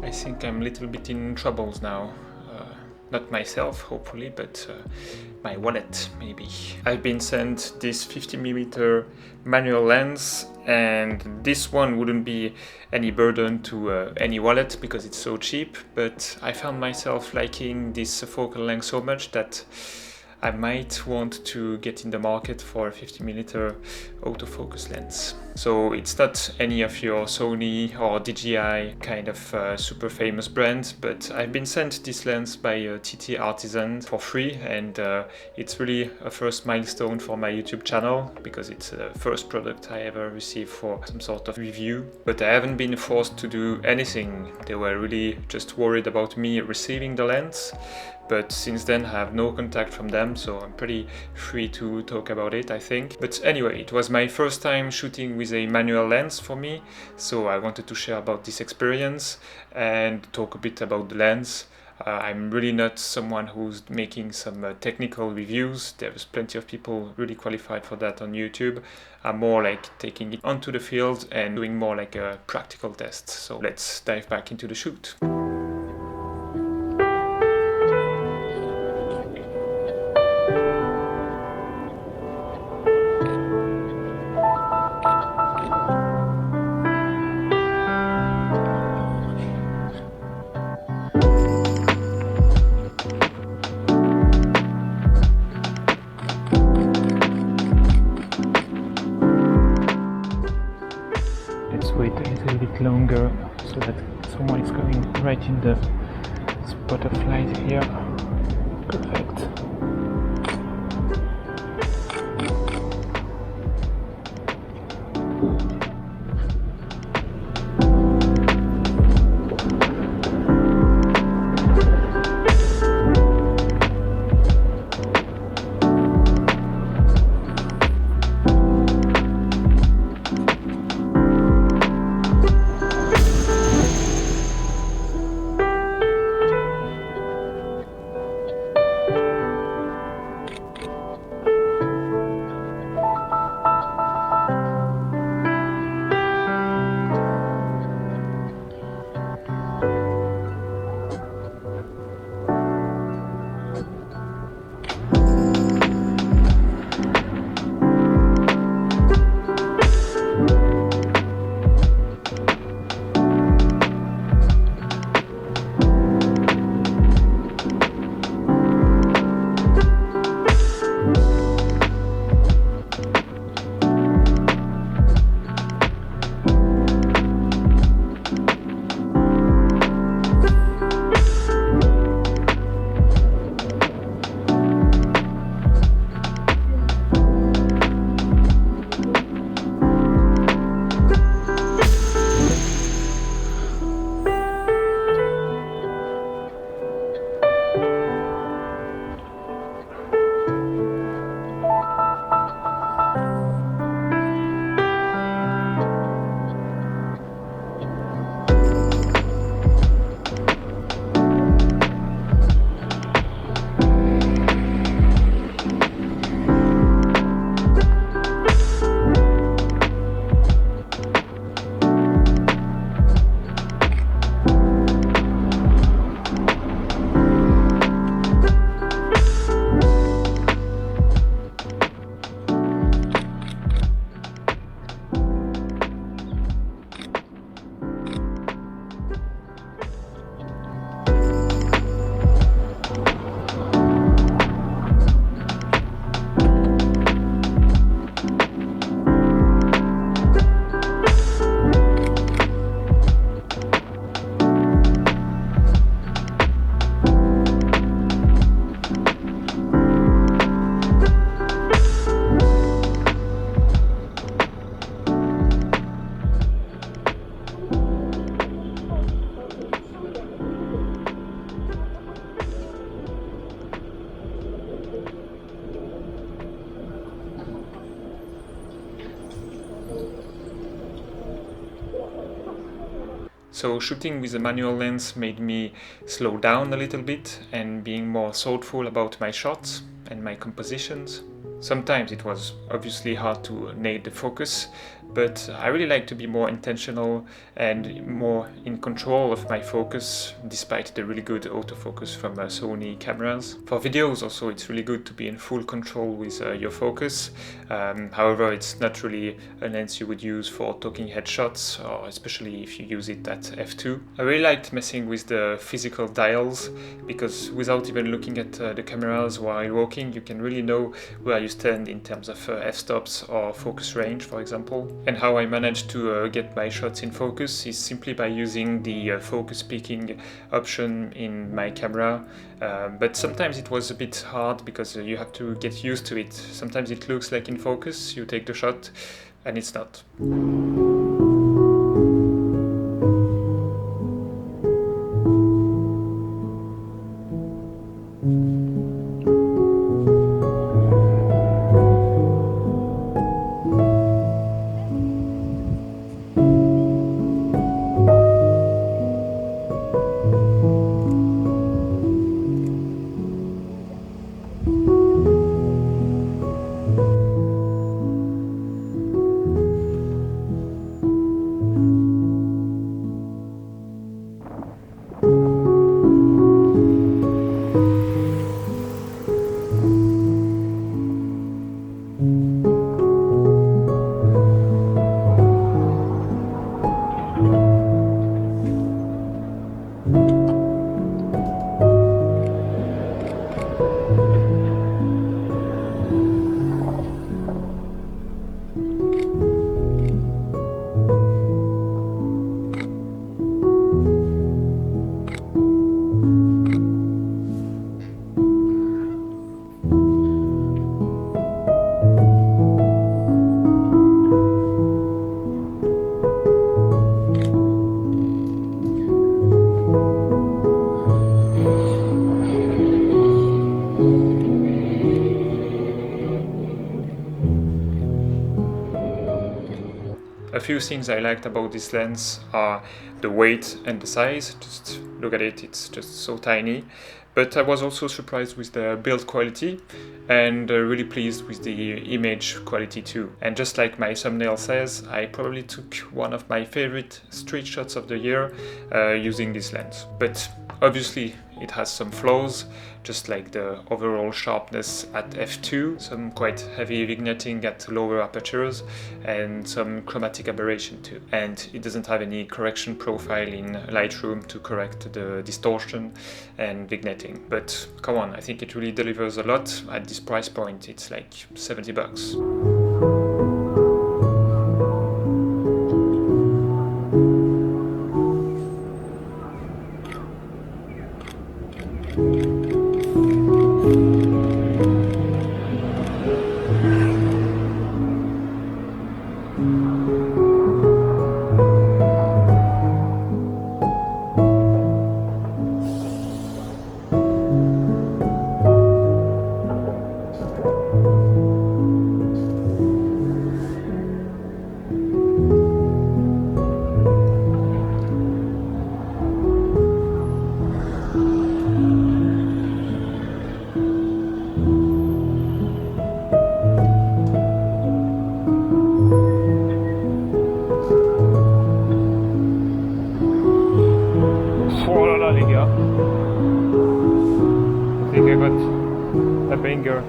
I think I'm a little bit in troubles now. Not myself, hopefully, but my wallet, maybe. I've been sent this 50mm manual lens, and this one wouldn't be any burden to any wallet because it's so cheap, but I found myself liking this focal length so much that I might want to get in the market for a 50mm autofocus lens. So it's not any of your Sony or DJI kind of super famous brand, but I've been sent this lens by TTArtisan for free, and it's really a first milestone for my YouTube channel because it's the first product I ever received for some sort of review. But I haven't been forced to do anything. They were really just worried about me receiving the lens. But since then I have no contact from them, so I'm pretty free to talk about it, I think. But anyway, it was my first time shooting with a manual lens for me, so I wanted to share about this experience and talk a bit about the lens. I'm really not someone who's making some technical reviews. There's plenty of people really qualified for that on YouTube. I'm more like taking it onto the field and doing more like a practical test. So let's dive back into the shoot. Wait a little bit longer so that someone is coming right in the spot of light here. Perfect. So shooting with a manual lens made me slow down a little bit and being more thoughtful about my shots and my compositions. Sometimes it was obviously hard to nail the focus, but I really like to be more intentional and more in control of my focus, despite the really good autofocus from Sony cameras. For videos also, it's really good to be in full control with your focus. However, it's not really a lens you would use for talking head shots, or especially if you use it at f2. I really liked messing with the physical dials, because without even looking at the cameras while walking, you can really know where you stand in terms of f-stops or focus range, for example. And how I managed to get my shots in focus is simply by using the focus peaking option in my camera. But sometimes it was a bit hard because you have to get used to it. Sometimes it looks like in focus, you take the shot, and it's not. A few things I liked about this lens are the weight and the size. Just look at it, it's just so tiny. But I was also surprised with the build quality and really pleased with the image quality too. And just like my thumbnail says, I probably took one of my favorite street shots of the year using this lens. But obviously it has some flaws, just like the overall sharpness at f2, some quite heavy vignetting at lower apertures, and some chromatic aberration too. And it doesn't have any correction profile in Lightroom to correct the distortion and vignetting. But come on, I think it really delivers a lot at this price point. It's like 70 bucks. I think I got a banger.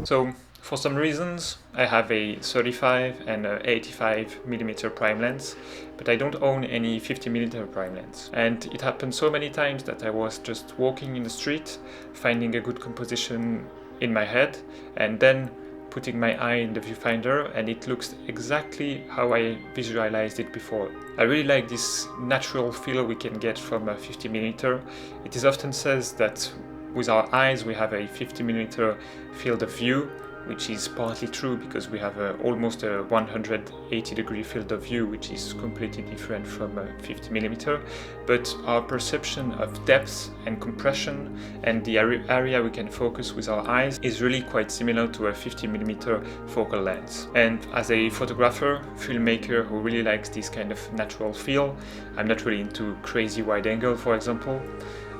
So for some reasons I have a 35 and a 85mm prime lens, but I don't own any 50mm prime lens. And it happened so many times that I was just walking in the street, finding a good composition in my head, and then putting my eye in the viewfinder, and it looks exactly how I visualized it before. I really like this natural feel we can get from a 50mm. It is often said that with our eyes we have a 50mm field of view, which is partly true because we have almost a 180-degree field of view, which is completely different from a 50mm, but our perception of depth and compression and the area we can focus with our eyes is really quite similar to a 50mm focal lens. And as a photographer, filmmaker who really likes this kind of natural feel, I'm not really into crazy wide angle, for example,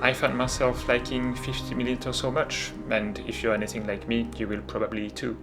I found myself liking 50mm so much, and if you're anything like me, you will probably too.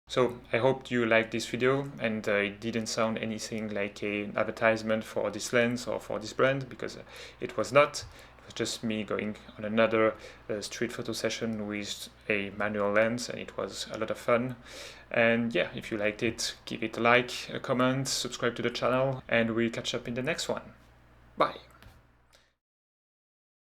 So I hope you liked this video and it didn't sound anything like an advertisement for this lens or for this brand, because it was not. It was just me going on another street photo session with a manual lens, and it was a lot of fun. And yeah, if you liked it, give it a like, a comment, subscribe to the channel, and we'll catch up in the next one. Bye!